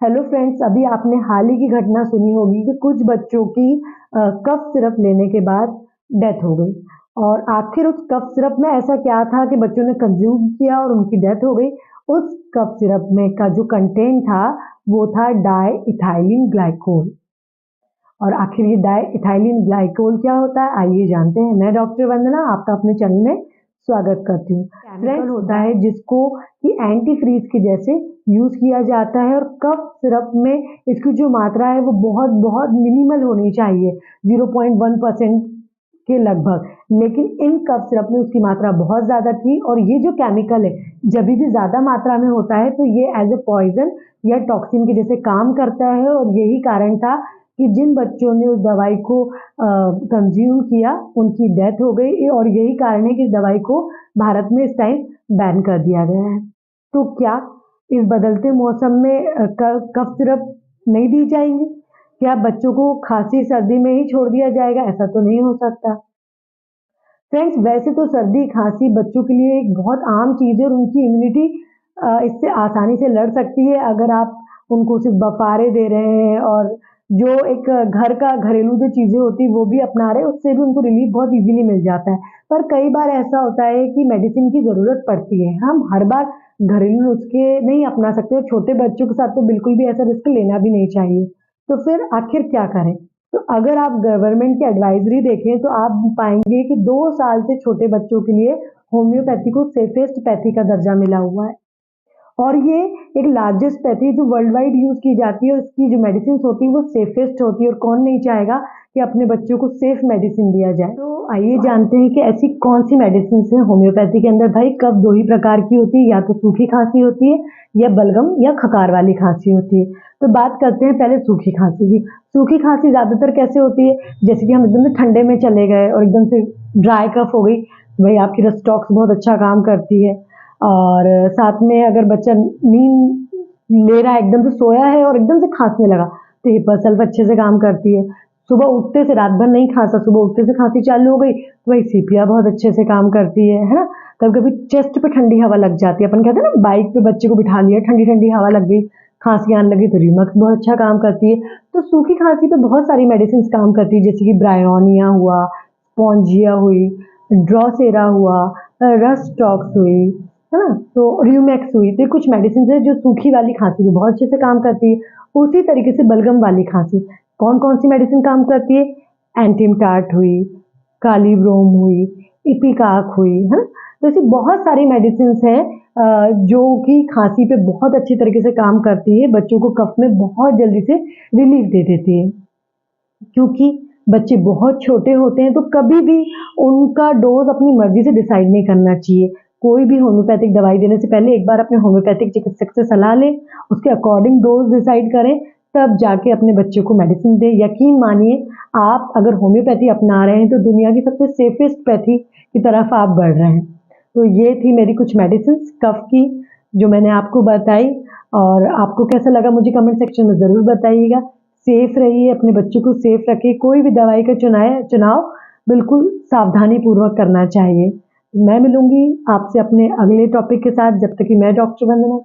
Hello friends, अभी आपने हाल ही की घटना सुनी होगी कि कुछ बच्चों की कफ सिरप लेने के बाद डेथ हो गई। और आखिर उस कफ सिरप में ऐसा क्या था कि बच्चों ने कंज्यूम किया और उनकी डेथ हो गई। उस कफ सिरप में का जो कंटेंट था वो था डाई इथाइलिन ग्लाइकोल। और आखिर ये डाई इथाइलिन ग्लाइकोल क्या होता है, आइए जानते हैं। मैं डॉक्टर वंदना आपका अपने चैनल में स्वागत करती हूँ। केमिकल होता है जिसको कि एंटी फ्रीज के जैसे यूज किया जाता है और कफ सिरप में इसकी जो मात्रा है वो बहुत बहुत मिनिमल होनी चाहिए, 0.1% के लगभग। लेकिन इन कफ सिरप में उसकी मात्रा बहुत ज़्यादा थी। और ये जो केमिकल है जब भी ज़्यादा मात्रा में होता है तो ये एज ए पॉइजन या टॉक्सिन के जैसे काम करता है। और यही कारण था कि जिन बच्चों ने उस दवाई को कंज्यूम किया उनकी डेथ हो गई। और यही कारण है कि इस दवाई को भारत में इस टाइम बैन कर दिया गया है। तो क्या इस बदलते मौसम में कफ सिरप नहीं दी जाएंगी? क्या बच्चों को खांसी सर्दी में ही छोड़ दिया जाएगा? ऐसा तो नहीं हो सकता। फ्रेंड्स, वैसे तो सर्दी खांसी बच्चों के लिए एक बहुत आम चीज़ है और उनकी इम्यूनिटी इससे आसानी से लड़ सकती है अगर आप उनको सिर्फ बफारे दे रहे हैं और जो एक घर का घरेलू जो चीज़ें होती है वो भी अपना रहे हैं, उससे भी उनको रिलीफ बहुत इजीली मिल जाता है। पर कई बार ऐसा होता है कि मेडिसिन की ज़रूरत पड़ती है। हम हर बार घरेलू नुस्खे नहीं अपना सकते और छोटे बच्चों के साथ तो बिल्कुल भी ऐसा रिस्क लेना भी नहीं चाहिए। तो फिर आखिर क्या करें? तो अगर आप गवर्नमेंट की एडवाइजरी देखें तो आप पाएंगे कि 2 साल से छोटे बच्चों के लिए होम्योपैथी को सेफेस्ट पैथी का दर्जा मिला हुआ है। और ये एक लार्जेस्ट पैथी जो वर्ल्ड वाइड यूज की जाती है और इसकी जो मेडिसिन होती है वो सेफेस्ट होती है। और कौन नहीं चाहेगा कि अपने बच्चों को सेफ मेडिसिन दिया जाए। तो आइए जानते हैं कि ऐसी कौन सी मेडिसिन है होम्योपैथी के अंदर। भाई, कफ दो ही प्रकार की होती है, या तो सूखी खांसी होती है या बलगम या खकार वाली खांसी होती है। तो बात करते हैं पहले सूखी खांसी की। सूखी खांसी ज्यादातर कैसे होती है? जैसे कि हम एकदम से ठंडे में चले गए और एकदम से ड्राई कफ हो गई, वही आपकी रस्टॉक्स बहुत अच्छा काम करती है। और साथ में अगर बच्चा नींद ले रहा है, एकदम से सोया है और एकदम से खांसने लगा, तो हिप्पा अच्छे से काम करती है। सुबह उठते से, रात भर नहीं खांसा, सुबह उठते से खांसी चालू हो गई तो वही सीपिया बहुत अच्छे से काम करती है ना। कभी कभी चेस्ट पे ठंडी हवा लग जाती है, अपन कहते हैं ना, बाइक पे बच्चे को बिठा लिया, ठंडी ठंडी हवा लग गई, खांसी आने लगी, तो रिमक्स बहुत अच्छा काम करती है। तो सूखी खांसी पे बहुत सारी मेडिसिन काम करती है, जैसे कि ब्रायोनिया हुआ, स्पॉन्जिया हुई, ड्रॉसेरा हुआ, रस्टॉक्स हुई, है ना, तो र्यूमेक्स हुई। तो कुछ मेडिसिन है जो सूखी वाली खांसी में बहुत अच्छे से काम करती है। उसी तरीके से बलगम वाली खांसी कौन कौन सी मेडिसिन काम करती है? एंटीमटाट हुई, कालीब्रोम हुई, इपिकाक हुई, है ना। तो ऐसी बहुत सारी मेडिसिन हैं जो कि खांसी पे बहुत अच्छी तरीके से काम करती है, बच्चों को कफ में बहुत जल्दी से रिलीफ दे देती है। क्योंकि बच्चे बहुत छोटे होते हैं तो कभी भी उनका डोज अपनी मर्जी से डिसाइड नहीं करना चाहिए। कोई भी होम्योपैथिक दवाई देने से पहले एक बार अपने होम्योपैथिक चिकित्सक से सलाह लें, उसके अकॉर्डिंग डोज डिसाइड करें, तब जाके अपने बच्चे को मेडिसिन दें। यकीन मानिए, आप अगर होम्योपैथी अपना रहे हैं तो दुनिया की सबसे सेफेस्ट पैथी की तरफ आप बढ़ रहे हैं। तो ये थी मेरी कुछ मेडिसिन कफ की जो मैंने आपको बताई। और आपको कैसा लगा मुझे कमेंट सेक्शन में ज़रूर बताइएगा। सेफ रहिए, अपने बच्चों को सेफ रखिए। कोई भी दवाई का चुनाव बिल्कुल सावधानी पूर्वक करना चाहिए। मैं मिलूंगी आपसे अपने अगले टॉपिक के साथ। जब तक कि मैं डॉक्टर वंदना